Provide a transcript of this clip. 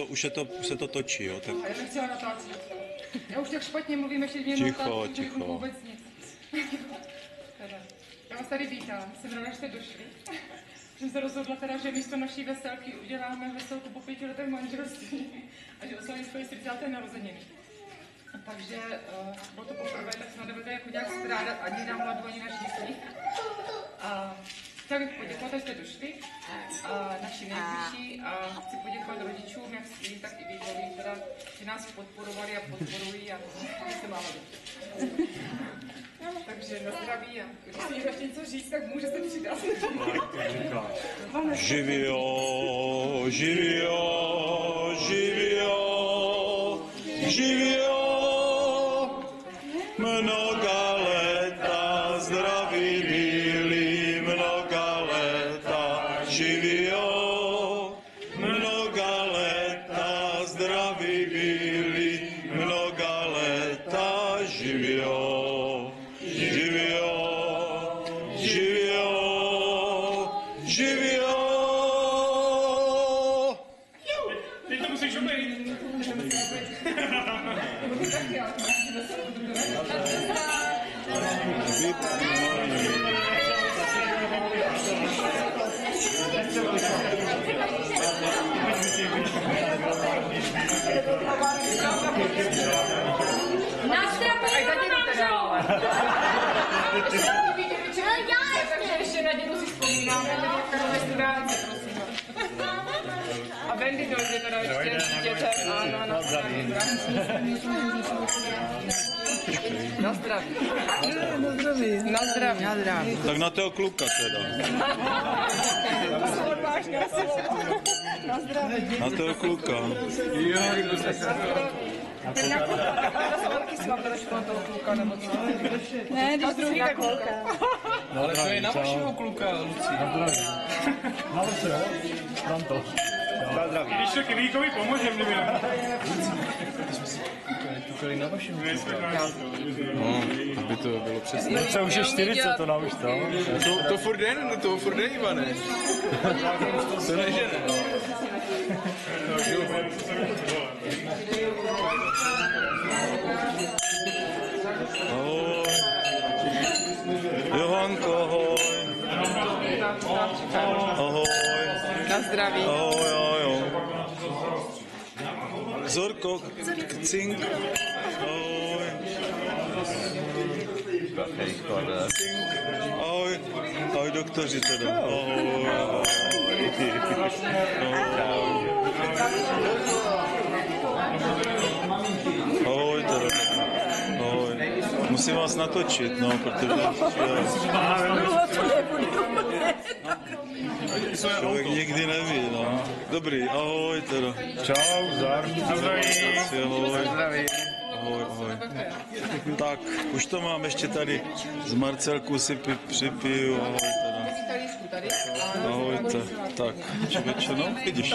Už se to točí, jo? Tak... Já nechci natáčet. Já už tak špatně mluvím, ještě mě Ticho. vůbec nic. Já vás tady vítám, jsem ráda, že jste došli. Jsem se rozhodla teda, že místo naší veselky uděláme veselku po 5 letech manželství a že oslavím svoje 40. narozeniny. Takže bylo to poprvé, tak snad nebude jako nějak strádat ani nám hladu, ani naší smích. Chtěla bych poděkovat, že jste došli, našim nejbližší, a chci poděkovat rodičům, jak svým, tak i výborům, teda, že nás podporovali a podporují a se máme dobře. Takže na zdraví a když si někdo chce něco říct, tak můžete přidat. Živio, mnoga léta zdraví byli, mnoga léta živio, mnoga léta zdraví byli, mnoga léta živio. Teď to musíš umýt. Na zdraví, Ještě na dědu si vzpomínáme, tak jako restaurace, prosím. A Wendy dojde teda ještě s dítětem. Ano, na zdraví. Na zdraví. Na zdraví. Na zdraví. Tak na toho kluka teda. Na zdraví. Na toho kluka. Ne, když druhý tak kluka. No ale to je na vašeho kluka, Lucí. Na se, jo? Pronto. Na zdraví. Když to Kyvíkovi pomůžem, kdyby ne. Tukali na vašeho No, aby to bylo přesně. kluka. Už je 40, to nauč to. To furt jde, Ivane. To nežene. Ahoj. Johanko, ahoj. Ahoj. Na zdraví. Ahoj. Zorko, cink. Ahoj. Cink. Ahoj. Ahoj doktoři teda. Ahoj. Ahoj teda. Ahoj. Musím vás natočit, no, protože člověk nikdy neví, no. Dobrý, ahoj teda. Čau, zdar. Ahoj. Ahoj. Tak, už to mám ještě tady z Marcelku si připiju, ahoj teda. Ahoj, tak, člověče, no, vidíš.